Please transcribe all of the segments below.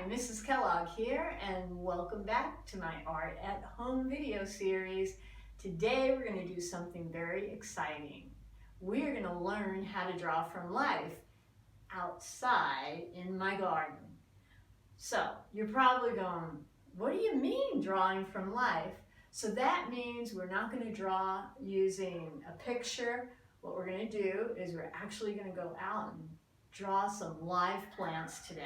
Mrs. Kellogg here, and welcome back to my Art at Home video series. Today we're going to do something very exciting. We're going to learn how to draw from life outside in my garden. So you're probably going, what do you mean drawing from life? So that means we're not going to draw using a picture. What we're going to do is we're actually going to go out and draw some live plants today.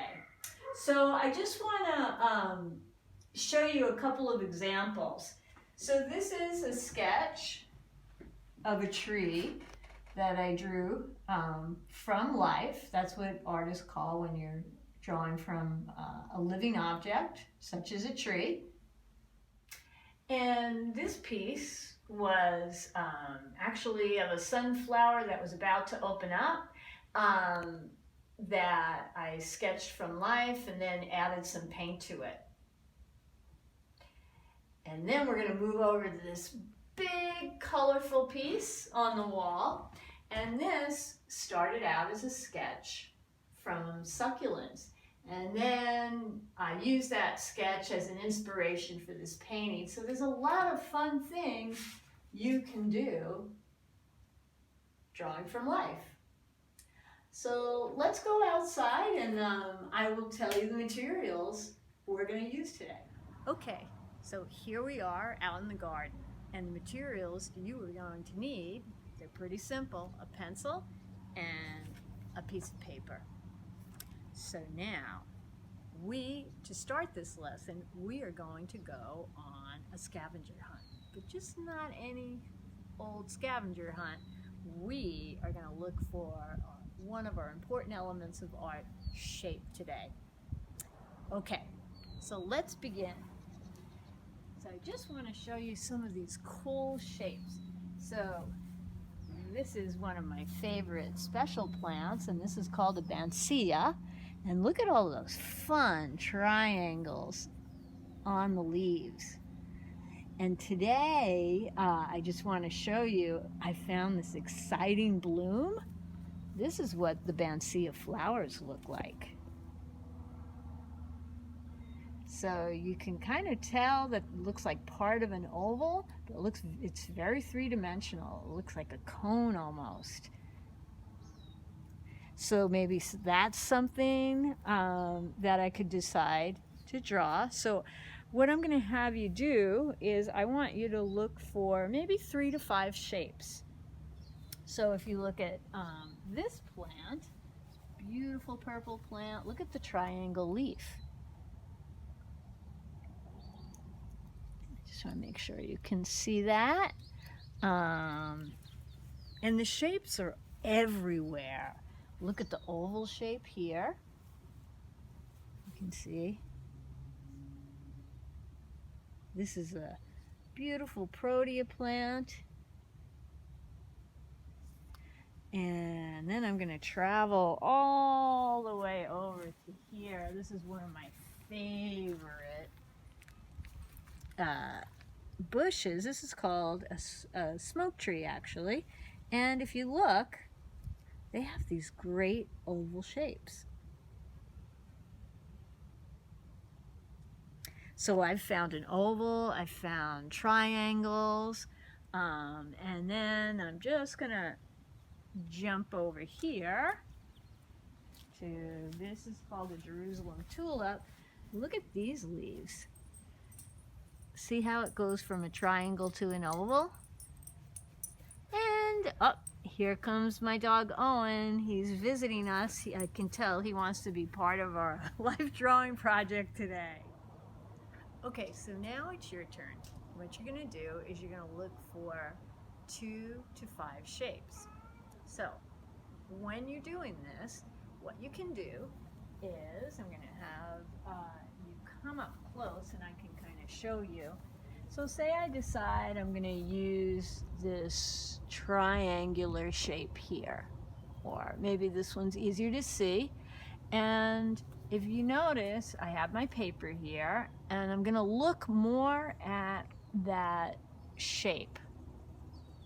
So I just want to show you a couple of examples. So this is a sketch of a tree that I drew from life. That's what artists call when you're drawing from a living object, such as a tree. And this piece was actually of a sunflower that was about to open up. That I sketched from life and then added some paint to it. And then we're going to move over to this big colorful piece on the wall. And this started out as a sketch from succulents. And then I used that sketch as an inspiration for this painting. So there's a lot of fun things you can do drawing from life. So let's go outside and I will tell you the materials we're going to use today. Okay, so here we are out in the garden, and the materials you are going to need, they're pretty simple: a pencil and a piece of paper. So now, to start this lesson, we are going to go on a scavenger hunt, but just not any old scavenger hunt. We are going to look for one of our important elements of art, shape, today. Okay, so let's begin. So I just want to show you some of these cool shapes. So this is one of my favorite special plants, and this is called a banksia. And look at all those fun triangles on the leaves. And today, I just want to show you, I found this exciting bloom. This is what the banksia flowers look like. So you can kind of tell that it looks like part of an oval, but it's very three-dimensional. It looks like a cone almost. So maybe that's something that I could decide to draw. So what I'm going to have you do is I want you to look for maybe 3 to 5 shapes. So if you look at this plant, beautiful purple plant, look at the triangle leaf. Just want to make sure you can see that. And the shapes are everywhere. Look at the oval shape here. You can see. This is a beautiful protea plant. And then I'm going to travel all the way over to here. This is one of my favorite bushes. This is called a smoke tree, actually. And if you look, they have these great oval shapes. So I've found an oval, I found triangles, and then I'm just going to jump over here to, this is called a Jerusalem tulip. Look at these leaves. See how it goes from a triangle to an oval? And here comes my dog Owen. He's visiting us. I can tell he wants to be part of our life drawing project today. Okay, so now it's your turn. What you're going to do is you're going to look for 2 to 5 shapes. So when you're doing this, what you can do is, I'm going to have you come up close and I can kind of show you. So say I decide I'm going to use this triangular shape here, or maybe this one's easier to see. And if you notice, I have my paper here, and I'm going to look more at that shape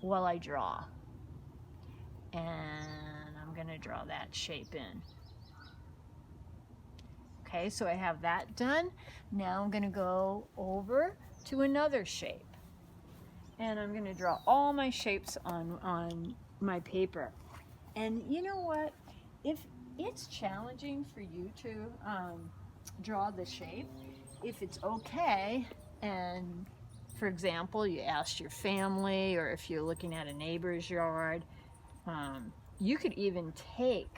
while I draw. And I'm going to draw that shape in. Okay, so I have that done. Now I'm gonna go over to another shape. And I'm gonna draw all my shapes on my paper. And you know what? If it's challenging for you to draw the shape, if it's okay, and for example, you asked your family, or if you're looking at a neighbor's yard, you could even pick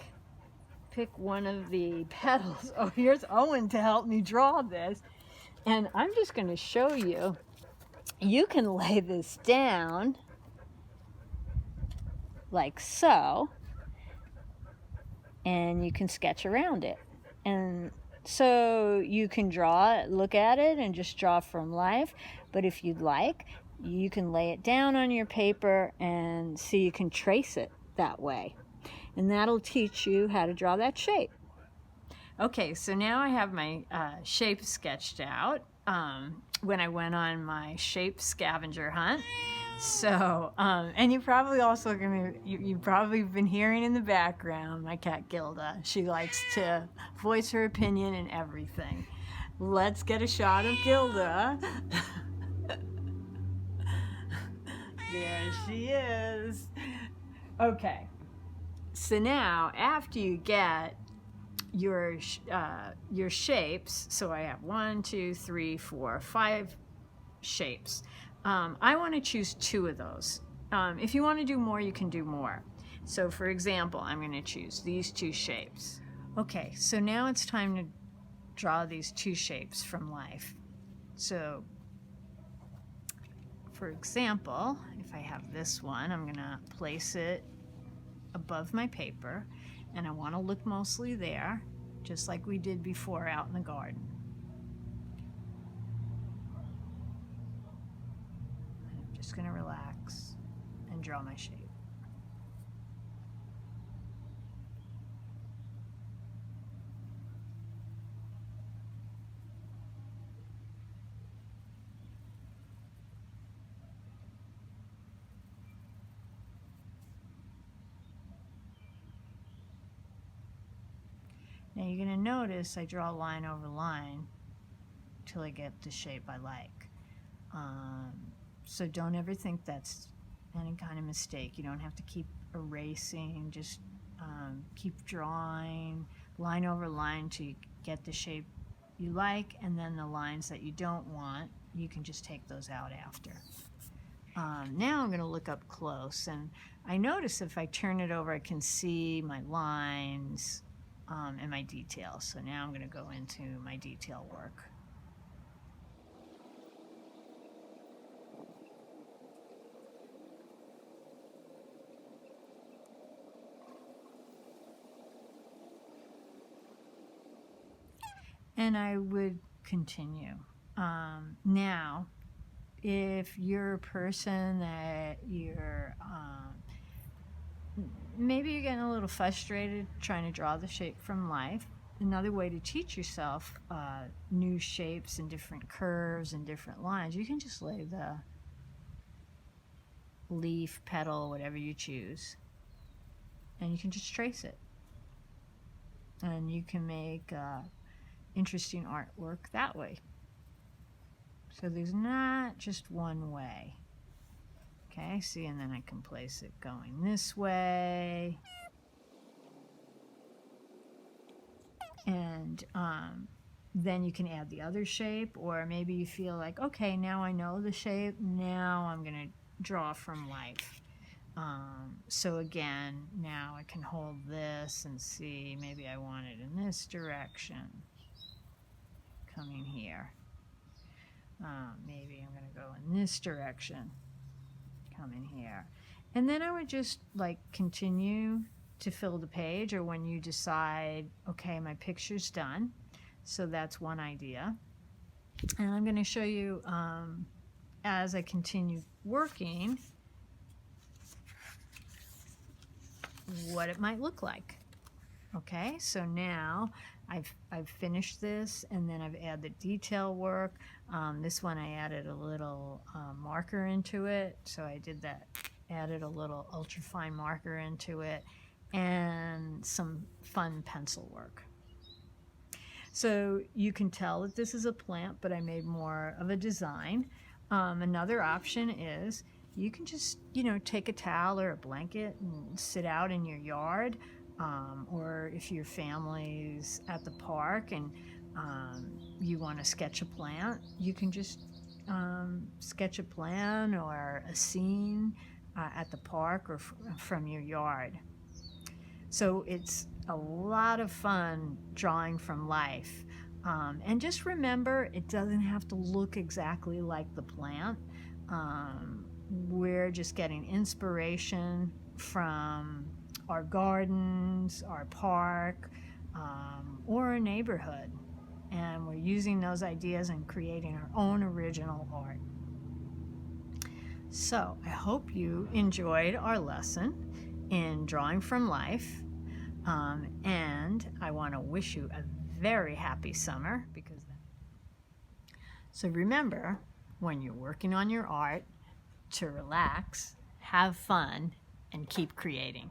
one of the petals. Oh, here's Owen to help me draw this. And I'm just going to show you. You can lay this down like so, and you can sketch around it. And so you can draw it, look at it, and just draw from life. But if you'd like, you can lay it down on your paper and see, you can trace it that way. And that'll teach you how to draw that shape. Okay, so now I have my shape sketched out when I went on my shape scavenger hunt. So, and you probably also you've probably been hearing in the background my cat Gilda. She likes to voice her opinion in everything. Let's get a shot of Gilda. There she is. Okay, so now after you get your shapes, so I have 1, 2, 3, 4, 5 shapes. I want to choose 2 of those. If you want to do more, you can do more. So for example, I'm going to choose these 2 shapes. Okay, so now it's time to draw these 2 shapes from life. So for example, if I have this one, I'm going to place it above my paper, and I want to look mostly there, just like we did before out in the garden. I'm just going to relax and draw my shape. Now you're going to notice I draw line over line till I get the shape I like. So don't ever think that's any kind of mistake. You don't have to keep erasing, just keep drawing line over line till you get the shape you like, and then the lines that you don't want, you can just take those out after. Now I'm going to look up close, and I notice if I turn it over I can see my lines and my details. So now I'm going to go into my detail work. And I would continue. Now, if you're a person that maybe you're getting a little frustrated trying to draw the shape from life, another way to teach yourself new shapes and different curves and different lines, you can just lay the leaf, petal, whatever you choose, and you can just trace it. And you can make interesting artwork that way. So there's not just one way. Okay, see, and then I can place it going this way. And then you can add the other shape, or maybe you feel like, okay, now I know the shape, now I'm going to draw from life. So again, now I can hold this and see, maybe I want it in this direction, coming here. Maybe I'm going to go in this direction, coming here. And then I would just like continue to fill the page, or when you decide, okay, my picture's done. So that's one idea. And I'm going to show you as I continue working what it might look like. Okay, so now I've finished this, and then I've added the detail work. This one I added a little marker into it, so I did that, added a little ultrafine marker into it, and some fun pencil work. So you can tell that this is a plant, but I made more of a design. Another option is you can just, take a towel or a blanket and sit out in your yard. Or if your family's at the park and you want to sketch a plant, you can just sketch a plant or a scene at the park or from your yard. So it's a lot of fun drawing from life. And just remember, it doesn't have to look exactly like the plant. We're just getting inspiration from our gardens, our park, or our neighborhood. And we're using those ideas and creating our own original art. So I hope you enjoyed our lesson in drawing from life. And I want to wish you a very happy summer so remember, when you're working on your art, to relax, have fun, and keep creating.